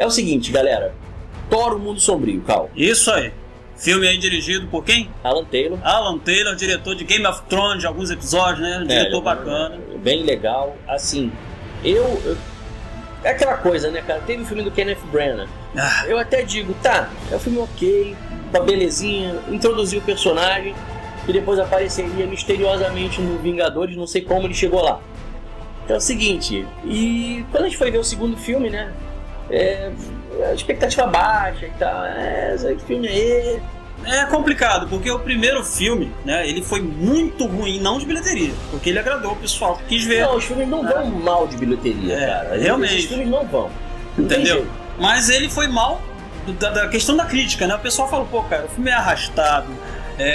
É o seguinte, galera. Thor, o Mundo Sombrio, Cal. Isso aí. Filme aí dirigido por quem? Alan Taylor. Alan Taylor, diretor de Game of Thrones, de alguns episódios, né? Diretor bacana. Bem legal. Assim, é aquela coisa, né, cara? Teve o filme do Kenneth Branagh. Eu até digo, tá, é um filme ok, tá belezinha, introduziu o personagem, que depois apareceria misteriosamente no Vingadores, não sei como ele chegou lá. Então é o seguinte, e quando a gente foi ver o segundo filme, né, a expectativa baixa e tal, esse filme aí... É complicado, porque o primeiro filme, né, ele foi muito ruim, não de bilheteria, porque ele agradou o pessoal que quis ver. Não, os filmes não vão mal de bilheteria, cara. Realmente. Os filmes não vão. Entendeu? Mas ele foi mal da questão da crítica, né? O pessoal falou, pô, cara, o filme é arrastado,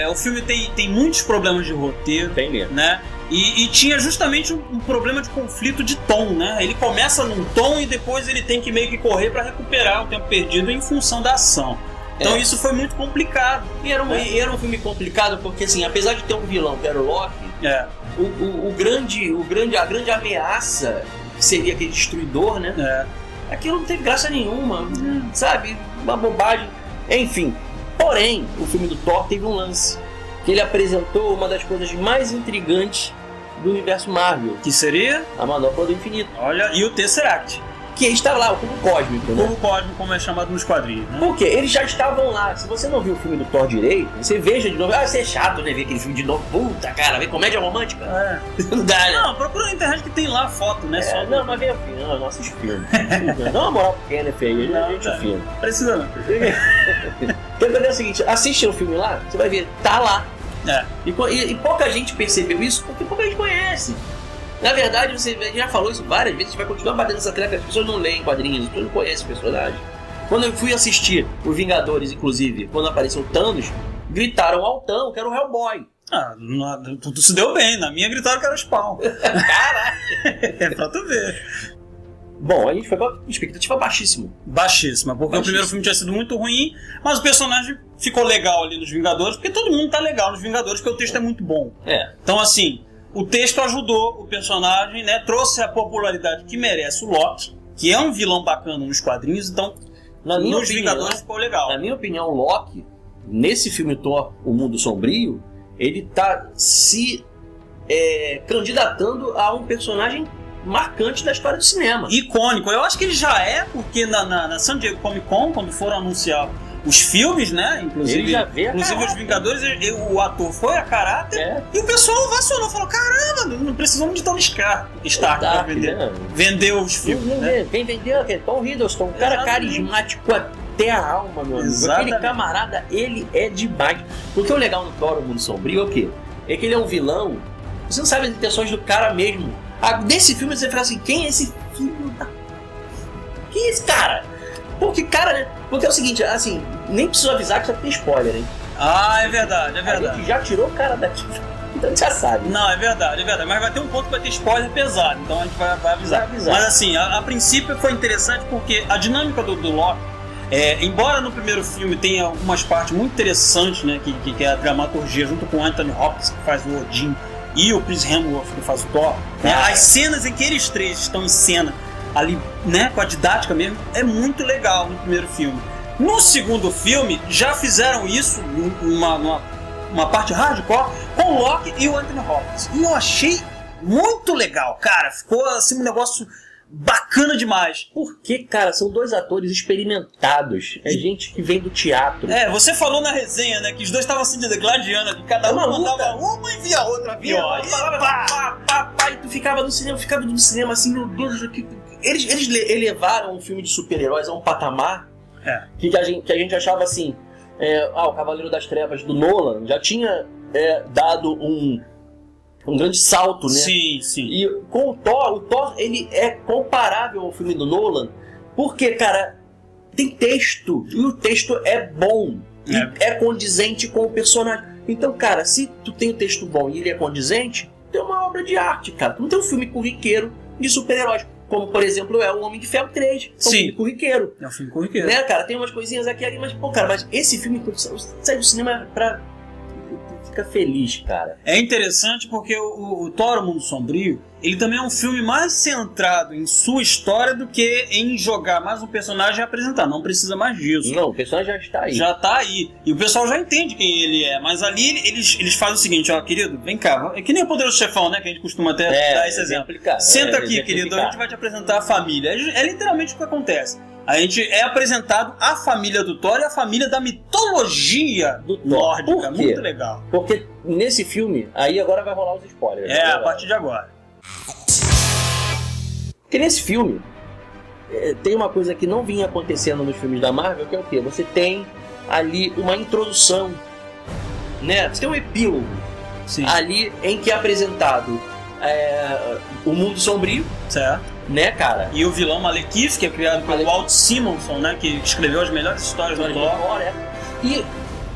o filme tem muitos problemas de roteiro, tem mesmo, né? E tinha justamente um problema de conflito de tom, né? Ele começa num tom e depois ele tem que meio que correr para recuperar o tempo perdido em função da ação. Então isso foi muito complicado. E era um filme complicado porque, assim, apesar de ter um vilão que era o Loki, a grande ameaça que seria aquele destruidor, né? Aquilo não teve graça nenhuma, sabe? Uma bobagem. Enfim, porém, o filme do Thor teve um lance. Que ele apresentou uma das coisas mais intrigantes do universo Marvel. Que seria? A Manopla do Infinito. Olha, e o Tesseract. Que estava lá, o cubo cósmico, né? O cubo cósmico, como é chamado nos quadrinhos, né? Por quê? Eles já estavam lá. Se você não viu o filme do Thor direito, você veja de novo. Isso é chato, né? Ver aquele filme de novo. Puta, cara, ver comédia romântica. Não dá, né? Não, procura na internet que tem lá foto, né? Não, mas vem filme. Não, nossos filmes. Dá uma moral pro Kenneth aí, a gente filma. Precisa não. Então, é o seguinte, assiste o filme lá, você vai ver, tá lá. E pouca gente percebeu isso porque pouca gente conhece. Na verdade, você já falou isso várias vezes, a gente vai continuar batendo essa tecla, as pessoas não leem quadrinhos, as pessoas não conhecem o personagem. Quando eu fui assistir os Vingadores, inclusive, quando apareceu o Thanos, gritaram altão, que era o Hellboy. Tu se deu bem, na minha gritaram que era o Spawn. Caraca! É pra tu ver. Bom, a gente foi com a expectativa baixíssima. Baixíssima, porque o primeiro filme tinha sido muito ruim, mas o personagem ficou legal ali nos Vingadores, porque todo mundo tá legal nos Vingadores, porque o texto é muito bom. Então, assim, o texto ajudou o personagem, né? Trouxe a popularidade que merece o Loki, que é um vilão bacana nos quadrinhos, então nos Vingadores ficou legal. Na minha opinião, o Loki, nesse filme Thor, O Mundo Sombrio, ele tá se candidatando a um personagem marcante da história do cinema. Icônico. Eu acho que ele já é, porque na San Diego Comic Con, quando foram anunciar os filmes, né? Inclusive os Vingadores, o ator foi a caráter e o pessoal ovacionou, falou: caramba, não precisamos de Tony Stark pra vender. Né? Vendeu os filmes. Quem vendeu é Tom Hiddleston, um cara carismático até a alma, meu amigo. Exatamente. Aquele camarada, ele é demais. Porque o legal no Thor, O Mundo Sombrio, é o quê? É que ele é um vilão, você não sabe as intenções do cara mesmo. Nesse filme você fala assim, quem é esse filho da... Quem é esse cara? Porque, cara, né? Porque é o seguinte, assim, nem preciso avisar que já tem spoiler, hein? É verdade. A gente já tirou o cara daqui, então já sabe. Não, é verdade. Mas vai ter um ponto que vai ter spoiler pesado, então a gente vai avisar. Mas assim, a princípio foi interessante porque a dinâmica do Loki, embora no primeiro filme tenha algumas partes muito interessantes, né, que é a dramaturgia junto com o Anthony Hopkins, que faz o Odin, e o Chris Hemsworth, que faz o Thor, as cenas em que eles três estão em cena ali, né, com a didática mesmo, é muito legal no primeiro filme. No segundo filme, já fizeram isso numa parte hardcore com o Loki e o Anthony Hopkins. E eu achei muito legal, cara. Ficou assim um negócio bacana demais. Porque, cara, são dois atores experimentados. É gente que vem do teatro. Você falou na resenha, né, que os dois estavam assim gladiando, que cada um mandava uma e via a outra pior. E tu ficava no cinema assim, meu Deus, eles elevaram um filme de super-heróis a um patamar que a gente achava assim, o Cavaleiro das Trevas do Nolan já tinha dado um grande salto, né? Sim. E com o Thor ele é comparável ao filme do Nolan, porque, cara, tem texto, e o texto é bom, e é condizente com o personagem. Então, cara, se tu tem o texto bom e ele é condizente, tem uma obra de arte, cara. Tu não tem um filme corriqueiro de super-heróis, como, por exemplo, é o Homem de Ferro 3, é um filme corriqueiro. É um filme corriqueiro. Né, cara? Tem umas coisinhas aqui e ali, mas, pô, cara, mas esse filme, quando saiu do cinema pra fica feliz, cara. É interessante porque o Thor, o Mundo Sombrio, ele também é um filme mais centrado em sua história do que em jogar mais um personagem e apresentar. Não precisa mais disso. Não, o personagem já está aí. Já tá aí. E o pessoal já entende quem ele é. Mas ali eles fazem o seguinte, ó, querido, vem cá. É que nem o Poderoso Chefão, né? Que a gente costuma até dar esse exemplo. Senta aqui, querido, a gente vai te apresentar a família. É literalmente o que acontece. A gente é apresentado a família do Thor e a família da mitologia do nórdica. Por quê? Muito legal. Porque nesse filme, aí agora vai rolar os spoilers. É, a partir de agora. Porque nesse filme, tem uma coisa que não vinha acontecendo nos filmes da Marvel, que é o quê? Você tem ali uma introdução, né? Você tem um epílogo. Sim. Ali em que é apresentado o Mundo Sombrio. Certo. Né, cara? E o vilão Malekith, que é criado pelo Walt Simonson, né? Que escreveu as melhores histórias do Thor. E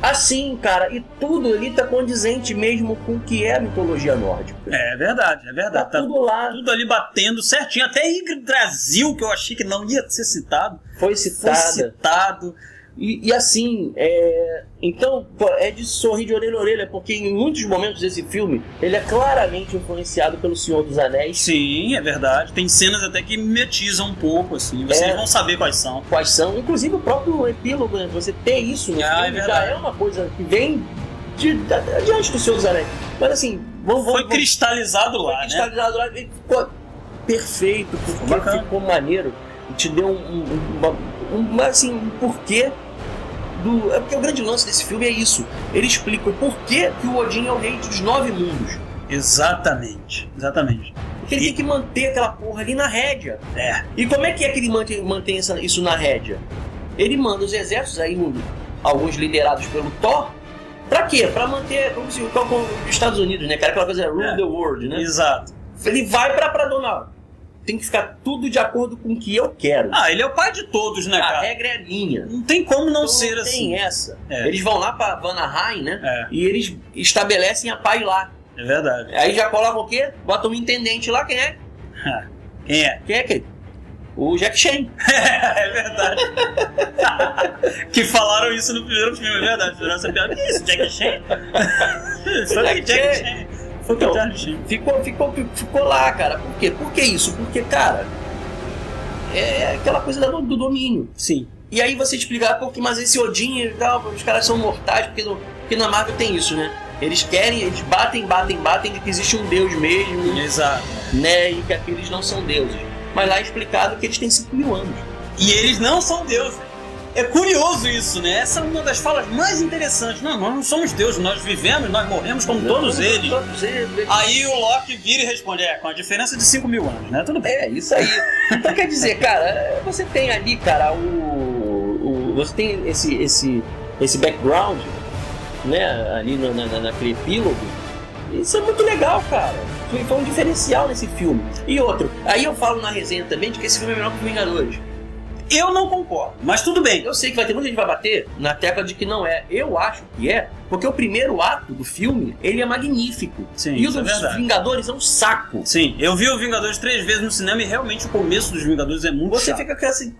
assim, cara, e tudo ali tá condizente mesmo com o que é a mitologia nórdica. É verdade, é verdade. Tá tudo lá. Tudo ali batendo certinho. Até Yggdrasil, que eu achei que não ia ser citado. Foi citado. E assim, então é de sorrir de orelha a orelha, porque em muitos momentos desse filme ele é claramente influenciado pelo Senhor dos Anéis. Sim, é verdade. Tem cenas até que mimetizam um pouco, assim. Vocês vão saber quais são. Inclusive o próprio epílogo, né? Você ter isso no filme já é uma coisa que vem diante do Senhor dos Anéis. Mas assim, foi cristalizado lá, né? Cristalizado lá e ficou perfeito, porque ficou maneiro. Te deu um porquê do... É porque o grande lance desse filme é isso. Ele explica o porquê que o Odin é o rei dos 9 mundos. Exatamente. Porque ele tem que manter aquela porra ali na rédea. E como é que ele mantém isso na rédea? Ele manda os exércitos aí, alguns liderados pelo Thor. Pra quê? Pra manter como os Estados Unidos, né? Aquela coisa rule the world, né? Exato. Ele vai pra Donald. Tem que ficar tudo de acordo com o que eu quero. Ele é o pai de todos, né, cara? A regra é linha. Não tem como não ser não assim. Tem essa. Eles vão lá pra Vanaheim, né? E eles estabelecem a paz lá. É verdade. Aí já colocam o quê? Botam um intendente lá, quem é? Quem é? Quem é aquele? O Jack Chan. É verdade. Que falaram isso no primeiro filme, é verdade. Fizeram essa piada. Que isso, Jack Chan? Jack Chan. Então, ficou lá, cara. Por quê? Por que isso? Porque, cara, é aquela coisa do domínio. Sim. E aí você explica, mas esse Odin e tal, os caras são mortais, porque na Marvel tem isso, né? Eles batem de que existe um deus mesmo. Exato. Né? E que aqueles não são deuses. Mas lá é explicado que eles têm 5.000 anos. E eles não são deuses. É curioso isso, né? Essa é uma das falas mais interessantes. Não, nós não somos deuses, nós vivemos, nós morremos como todos eles. Aí o Loki vira e responde, com a diferença de 5.000 anos, né? Tudo bem. É, isso aí. Então quer dizer, cara, você tem ali, cara, você tem esse background, né, ali naquele epílogo. Isso é muito legal, cara. Foi um diferencial nesse filme. E outro, aí eu falo na resenha também de que esse filme é melhor que os Vingadores. Eu não concordo, mas tudo bem. Eu sei que vai ter muita gente que vai bater na tecla de que não é. Eu acho que é, porque o primeiro ato do filme, ele é magnífico. Sim, e o dos Vingadores é um saco. Sim, eu vi o Vingadores 3 vezes no cinema e realmente o começo dos Vingadores é muito chato. Você fica assim,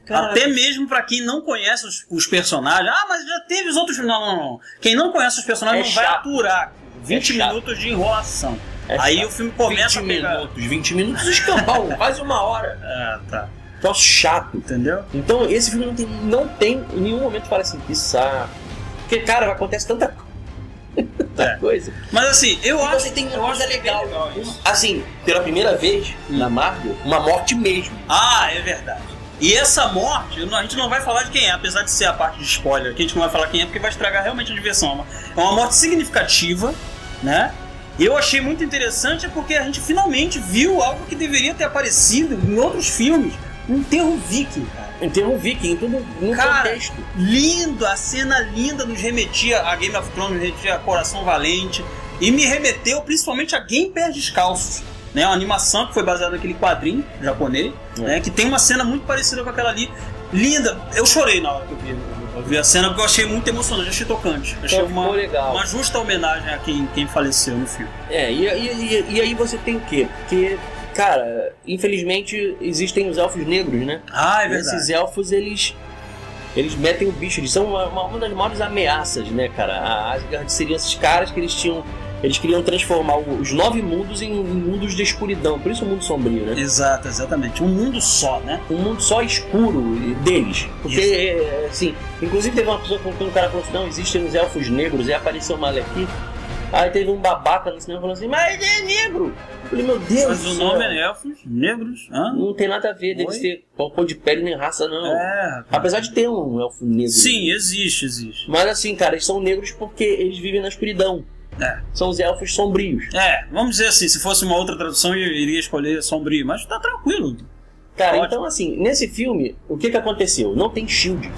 cara... Até mesmo pra quem não conhece os personagens. Mas já teve os outros... Não. Quem não conhece os personagens não vai aturar. 20 minutos de enrolação. Aí o filme começa 20 minutos escampau, quase uma hora. Tá. Troço chato, entendeu? Então esse filme não tem em nenhum momento fala assim, que saco. Porque, cara, acontece tanta coisa. Mas assim, eu acho que tem uma coisa legal. Assim, pela primeira vez na Marvel, uma morte mesmo. É verdade. E essa morte, a gente não vai falar de quem é, apesar de ser a parte de spoiler, que a gente não vai falar quem é porque vai estragar realmente a diversão. É uma morte significativa, né? Eu achei muito interessante porque a gente finalmente viu algo que deveria ter aparecido em outros filmes. Um enterro viking, cara. Enterro viking, tudo no contexto. Lindo, a cena linda nos remetia a Game of Thrones, nos remetia a Coração Valente. E me remeteu principalmente a Game Pés Descalços, né? Uma animação que foi baseada naquele quadrinho japonês, né? Que tem uma cena muito parecida com aquela ali. Linda. Eu chorei na hora que eu vi. Eu vi a cena porque eu achei muito emocionante, achei tocante. Achei uma justa homenagem a quem faleceu no filme. E aí você tem o quê? Porque... Cara, infelizmente existem os elfos negros, né? É verdade. Esses elfos, eles Eles metem o bicho, eles são uma das maiores ameaças, né, cara? A Asgard seriam esses caras que eles queriam transformar os 9 mundos em mundos de escuridão, por isso o mundo sombrio, né? Exatamente. Um mundo só, né? Um mundo só escuro deles. Porque, assim, inclusive teve uma pessoa quando o cara falou assim, não, existem os elfos negros, aí apareceu uma aqui. Aí teve um babaca no cinema falando assim, mas ele é negro! Eu falei, meu Deus! Mas o nome é elfos negros? Hã? Não tem nada a ver, deve ser cor de pele nem raça, não. Apesar de ter um elfo negro. Sim, existe. Mas assim, cara, eles são negros porque eles vivem na escuridão. São os elfos sombrios. Vamos dizer assim, se fosse uma outra tradução eu iria escolher sombrio, mas tá tranquilo. Cara, então assim, nesse filme, o que aconteceu? Não tem SHIELD.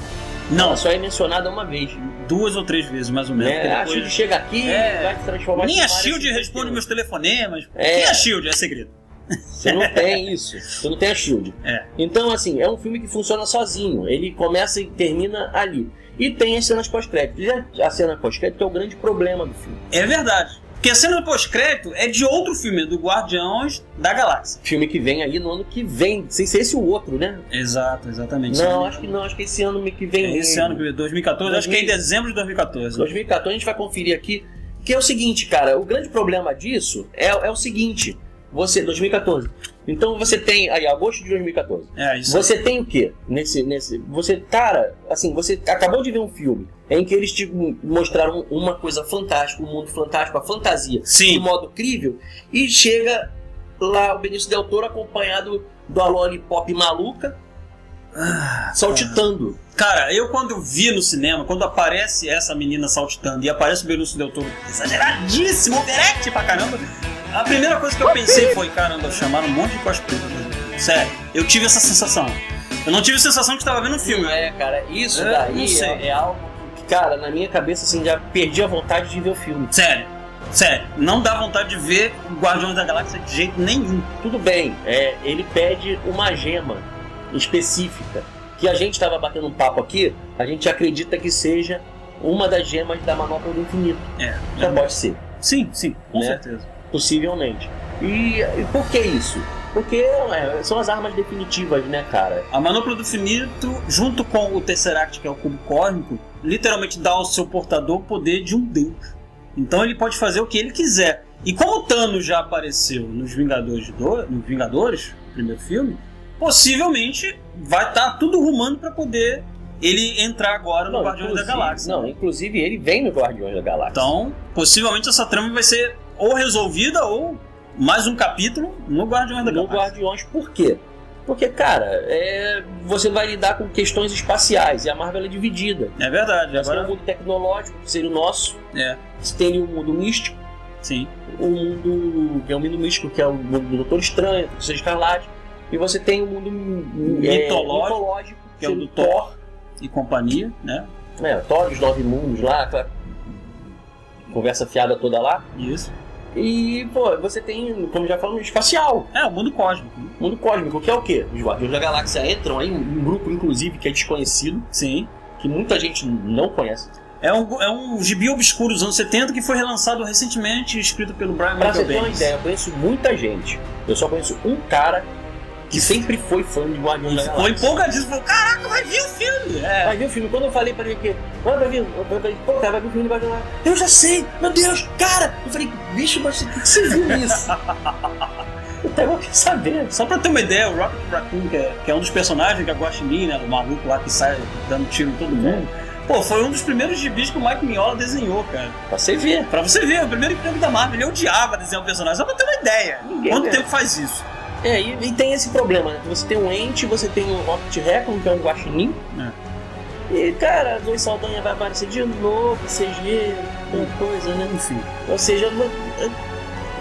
Não. Ela só é mencionada uma vez. 2 ou 3 vezes, mais ou menos. A SHIELD chega aqui e vai se transformar... Nem a SHIELD responde meus telefonemas. Quem é a SHIELD? É segredo. Você não tem isso. Você não tem a SHIELD. Então, assim, é um filme que funciona sozinho. Ele começa e termina ali. E tem as cenas pós-crédito. A cena pós-crédito é o grande problema do filme. É verdade. Porque a cena pós-crédito é de outro filme, do Guardiões da Galáxia. Filme que vem aí no ano que vem. Sem ser esse o outro, né? Exatamente. Não, acho que não. Acho que esse ano que vem. É esse ano que vem, 2014. Acho que é em dezembro de 2014. 2014, a gente vai conferir aqui. Que é o seguinte, cara. O grande problema disso é o seguinte. 2014. Então você tem aí, agosto de 2014. Isso. Você tem o quê? Cara, assim, você acabou de ver um filme em que eles te mostraram uma coisa fantástica, um mundo fantástico, a fantasia, de modo crível, e chega lá o Benício Del Toro acompanhado da lollipop maluca, saltitando. Cara, eu quando vi no cinema, quando aparece essa menina saltitando e aparece o Benício Del Toro exageradíssimo, overacting pra caramba, a primeira coisa que eu pensei foi, caramba, chamaram um monte de cosplay. Sério, eu tive essa sensação. Eu não tive a sensação que estava vendo um filme. Cara, isso daí é algo que, cara, na minha cabeça, assim, já perdi a vontade de ver o filme. Sério, não dá vontade de ver o Guardiões da Galáxia de jeito nenhum. Tudo bem, ele pede uma gema específica, que a gente estava batendo um papo aqui, a gente acredita que seja uma das gemas da Manopla do Infinito. Já pode ser. Sim, com certeza. Possivelmente. E por que isso? Porque são as armas definitivas, né, cara? A Manopla do Infinito, junto com o Tesseract, que é o cubo cósmico, literalmente dá ao seu portador o poder de um deus. Então ele pode fazer o que ele quiser. E como o Thanos já apareceu nos Vingadores, no primeiro filme, possivelmente vai estar tudo rumando para poder ele entrar agora no Guardiões da Galáxia. Inclusive ele vem no Guardiões da Galáxia. Então, possivelmente essa trama vai ser ou resolvida ou mais um capítulo no Guardiões da Galáxia. No Guardiões, por quê? Porque, cara, você vai lidar com questões espaciais e a Marvel é dividida. É verdade. Você tem o mundo tecnológico, que seria o nosso. Você tem o mundo místico. Sim. O mundo que é o mundo místico, que é o mundo do Doutor Estranho, do Feiticeiro Escarlate. E você tem o mundo mitológico, que é o do Thor e companhia, né? Thor, os 9 mundos lá, aquela conversa fiada toda lá. Isso. E, você tem, como já falamos, espacial. O mundo cósmico. O mundo cósmico, que é o quê? Os Guardiões da Galáxia entram aí, um grupo, inclusive, que é desconhecido. Sim. Que muita gente não conhece. É um gibi obscuro dos anos 70 que foi relançado recentemente, escrito pelo Brian Michael Bendis. Pra você ter uma ideia, eu conheço muita gente. Eu só conheço um cara que sempre foi fã de Guardiões da Galáxia. Ficou empolgadíssimo, falou, caraca, vai vir o filme! Vai vir o filme. Quando eu falei pra ele que vai vir o filme de Guardiões da Galáxia, eu já sei, meu Deus, cara! Eu falei, bicho, mas por que você viu isso? Eu até vou saber. Só pra ter uma ideia, o Rocket Raccoon, que é um dos personagens que é o Guaxinim, né, o maluco lá que sai dando tiro em todo mundo, foi um dos primeiros gibis que o Mike Mignola desenhou, cara. Pra você ver, o primeiro emprego da Marvel, ele odiava desenhar o personagem, só pra ter uma ideia. Quanto tempo faz isso? E tem esse problema, né? Você tem um Ente, você tem um Rocket Raccoon, que é um guaxinim. E, cara, a Zoe Saldanha vai aparecer de novo, CG, uma coisa, né? Enfim. Ou seja,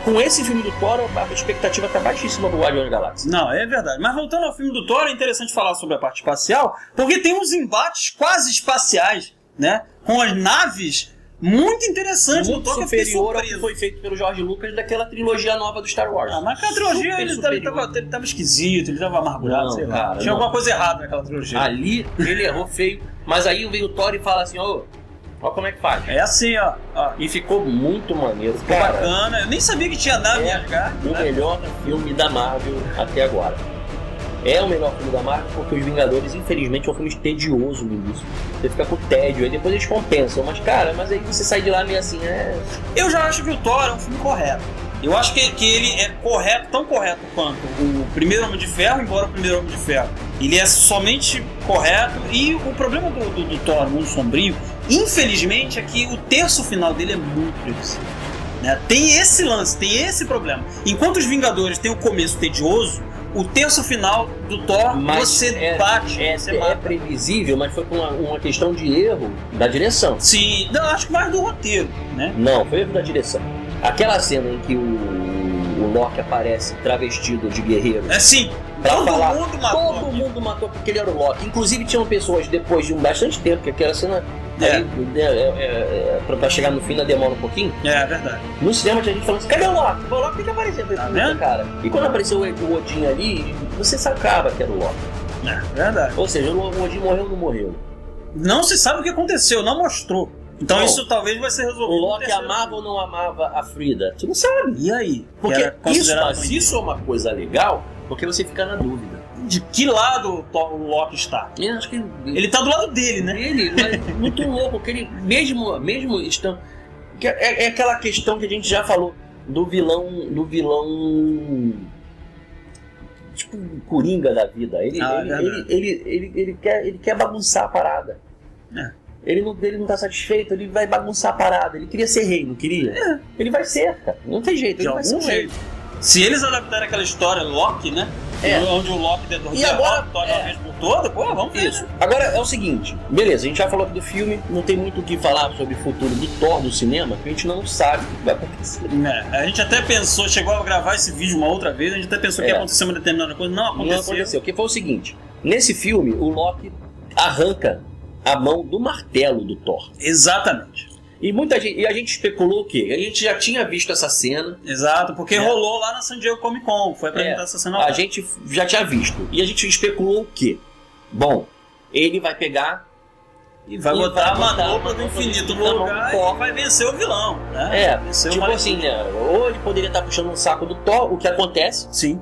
com esse filme do Thor, a expectativa tá baixíssima do Guardiões da Galáxia. Não, é verdade. Mas voltando ao filme do Thor, é interessante falar sobre a parte espacial, porque tem uns embates quase espaciais, né? Com as naves muito interessantes no Thor, superior ao que foi feito pelo George Lucas daquela trilogia nova do Star Wars. Mas aquela trilogia ele tava esquisito, ele tava amargurado, sei lá. Tinha alguma coisa errada naquela trilogia. Ali ele errou feio, mas aí veio o Thor e fala assim, ó como é que faz. É assim, ó. E ficou muito maneiro. Ficou bacana. Eu nem sabia que tinha nave em Asgard. O melhor filme da Marvel até agora. é o melhor filme da Marvel, porque Os Vingadores, infelizmente, é um filme tedioso no início. Você fica com tédio, aí depois eles compensam. Mas, cara, aí você sai de lá meio assim, Eu já acho que o Thor é um filme correto. Eu acho que ele é correto, tão correto quanto o primeiro Homem de Ferro, embora o primeiro Homem de Ferro ele é somente correto. E o problema do Thor, Mundo Sombrio, infelizmente, é que o terço final dele é muito previsível, né? Tem esse lance, tem esse problema. Enquanto os Vingadores tem o começo tedioso, o terço final do Thor, você bate. É previsível, mas foi por uma questão de erro da direção. Sim, não, acho que mais do roteiro, né? Não, foi erro da direção. Aquela cena em que o Loki aparece travestido de guerreiro. Sim. Todo mundo matou porque ele era o Loki. Inclusive tinham pessoas, depois de bastante tempo, que aquela cena pra chegar no fim ainda demora um pouquinho. É verdade. No cinema tinha gente falando assim, cadê o Loki? O Loki tem que aparecer. Cara. E quando apareceu o Odin ali, você sacava que era o Loki. É verdade. Ou seja, o Odin morreu ou não morreu? Não se sabe o que aconteceu, não mostrou. Então isso talvez vai ser resolvido. O Loki amava ou não amava a Frida? Tu não sabe. E aí? Porque isso é uma coisa legal, porque você fica na dúvida. De que lado o Loki está? Eu acho que ele tá do lado dele, né? Ele é muito louco, porque ele mesmo estando... É aquela questão que a gente já falou do vilão tipo Coringa da vida. Ele quer bagunçar a parada. Ele não tá satisfeito, ele vai bagunçar a parada. Ele queria ser rei, não queria? Ele vai ser, cara. Não tem jeito, ele vai ser um rei. Se eles adaptarem aquela história Loki, né? Onde o Loki derrota uma vez por toda, vamos ver. Isso. Agora é o seguinte, beleza, a gente já falou aqui do filme, não tem muito o que falar sobre o futuro do Thor do cinema, que a gente não sabe o que vai acontecer. A gente até pensou, chegou a gravar esse vídeo uma outra vez, a gente até pensou que ia acontecer uma determinada coisa, não aconteceu. Porque foi o seguinte, nesse filme o Loki arranca a mão do martelo do Thor. Exatamente. E a gente especulou o quê? A gente já tinha visto essa cena. Exato, porque rolou lá na San Diego Comic Con, foi apresentar essa cena lá. A gente já tinha visto. E a gente especulou o quê? Bom, ele vai pegar e vai botar a manopla do infinito no lugar e vai vencer o vilão, né? Tipo assim, ou ele poderia estar puxando um saco do Thor, o que acontece. Sim.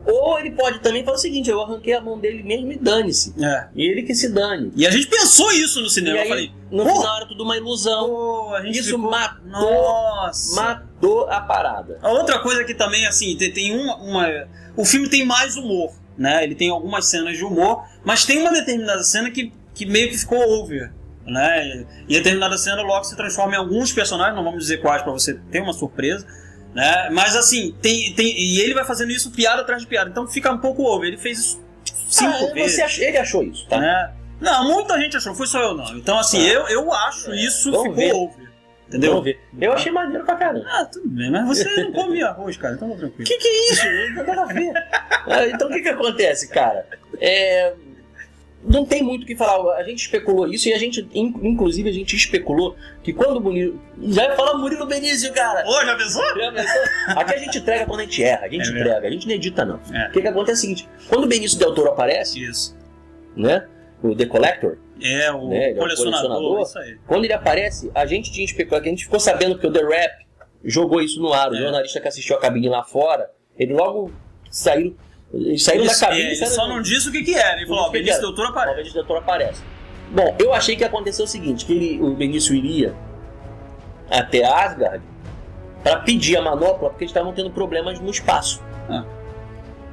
Ou ele pode também falar o seguinte, eu arranquei a mão dele mesmo e dane-se. E ele que se dane. E a gente pensou isso no cinema. E aí, eu falei, no final era tudo uma ilusão. Isso matou a parada. A outra coisa que também, assim, tem o filme tem mais humor, né? Ele tem algumas cenas de humor, mas tem uma determinada cena que meio que ficou over, né? E a determinada cena o Loki se transforma em alguns personagens, não vamos dizer quais pra você ter uma surpresa, né? Mas assim, e ele vai fazendo isso piada atrás de piada, então fica um pouco over. Ele fez isso 5 vezes. Ele achou isso, tá? Né? Não, muita gente achou, foi só eu não. Então assim, eu acho isso ficou over. Entendeu? Eu achei maneiro pra caramba. Tudo bem, mas você não come arroz, cara, então tá tranquilo. Que é isso? Não dá pra ver. Então o que acontece, cara? Não tem muito o que falar. A gente especulou isso e inclusive a gente especulou que quando o Murilo... Já fala Murilo Benício, cara! Já pensou? Aqui a gente entrega quando a gente erra, a gente entrega, a gente não edita não. O que acontece é o seguinte, quando o Benício Del Toro aparece, né, o The Collector, o colecionador, isso aí. Quando ele aparece, a gente tinha especulado, que a gente ficou sabendo que o The Rap jogou isso no ar, o jornalista que assistiu a cabine lá fora, ele logo saíram da cabine. Ele só não disse o que era. Ele falou: o Benício Del Toro aparece. O Benício Del Toro aparece. Bom, eu achei que aconteceu o seguinte: que o Benício iria até Asgard para pedir a manopla, porque eles estavam tendo problemas no espaço.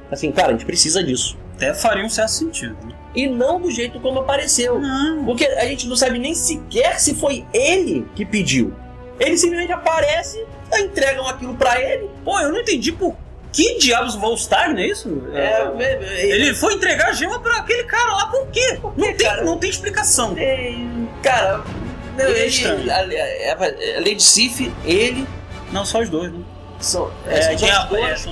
Assim, cara, a gente precisa disso. Até faria um certo sentido. E não do jeito como apareceu. Porque a gente não sabe nem sequer se foi ele que pediu. Ele simplesmente aparece, entregam aquilo pra ele. Eu não entendi por que diabos o Volstagg, não é isso? Ele foi entregar a gema pra aquele cara lá, por quê? Não tem explicação. Cara, é estranho. A Lady Sif, ele... Não, só os dois, né? São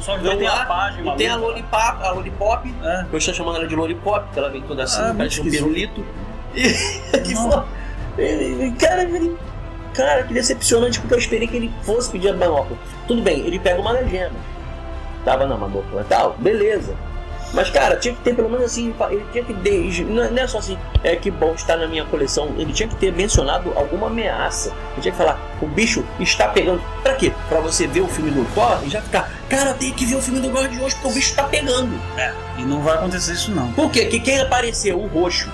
só os dois. Tem a página. E tem a Lollipop, eu estou chamando ela de Lollipop, porque ela vem toda assim, parece um pirulito. Cara, que decepcionante, porque eu esperei que ele fosse pedir a manopla. Tudo bem, ele pega uma legenda. Tava na manopla e tal, beleza. Mas, cara, tinha que ter pelo menos assim, ele tinha que ter, não é só assim, que bom estar na minha coleção, ele tinha que ter mencionado alguma ameaça. Ele tinha que falar, o bicho está pegando. Pra quê? Pra você ver o filme do Thor e já ficar, cara, tem que ver o filme do Guardiões porque o bicho tá pegando. E não vai acontecer isso não. Por quê? Que quem apareceu, o roxo,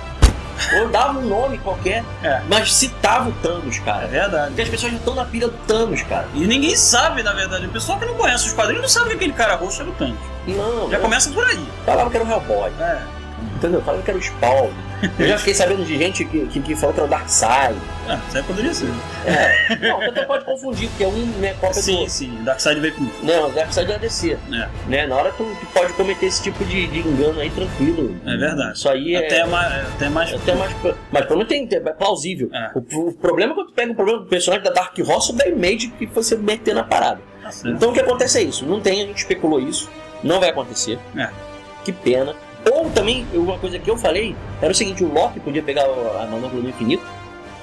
ou dava um nome qualquer, mas citava o Thanos, cara. É verdade. Porque as pessoas já estão na pilha do Thanos, cara. E ninguém sabe, na verdade. O pessoal que não conhece os quadrinhos não sabe que aquele cara roxo era o Thanos. Não. Já começa por aí. Falava que era o Hellboy. Entendeu? Falava que era o Spawn. Eu já fiquei sabendo de gente que falou que era o Darkseid. Isso aí poderia ser. Não, você até pode confundir, porque é um, né, cópia do... Sim, Darkseid veio com... Não, o Darkseid é da DC. Né? Na hora tu pode cometer esse tipo de engano aí tranquilo. É verdade. Isso aí até mais... Mas pelo menos é plausível. O problema é quando tu pega o problema do personagem da Dark Horse ou da Image que você meter na parada. Então o que acontece é isso. Não tem, a gente especulou isso. Não vai acontecer. Que pena. Ou também, uma coisa que eu falei era o seguinte, o Loki podia pegar a manopla do infinito,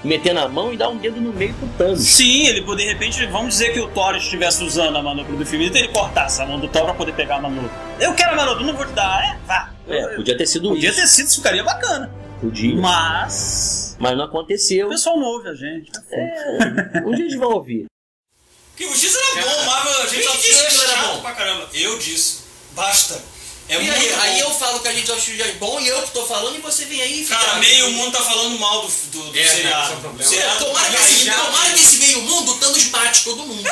meter na mão e dar um dedo no meio pro Thanos. Sim, ele poder, de repente, vamos dizer que o Thor estivesse usando a manopla do infinito e ele cortasse a mão do Thor pra poder pegar a manopla. Eu quero a manopla, não vou te dar, vá. Podia ter sido podia isso. ter sido, isso ficaria bacana. Podia. Mas não aconteceu. O pessoal não ouve a gente. Um dia eles vão ouvir. Que o X era bom, Marvel, a gente disse que ele era bom pra caramba. Eu disse, basta. Aí eu falo que a gente acha que é bom e eu que tô falando e você vem aí e fica... Cara, meio mundo tá falando mal do seriado. Tomara que esse meio mundo, o Thanos bate todo mundo.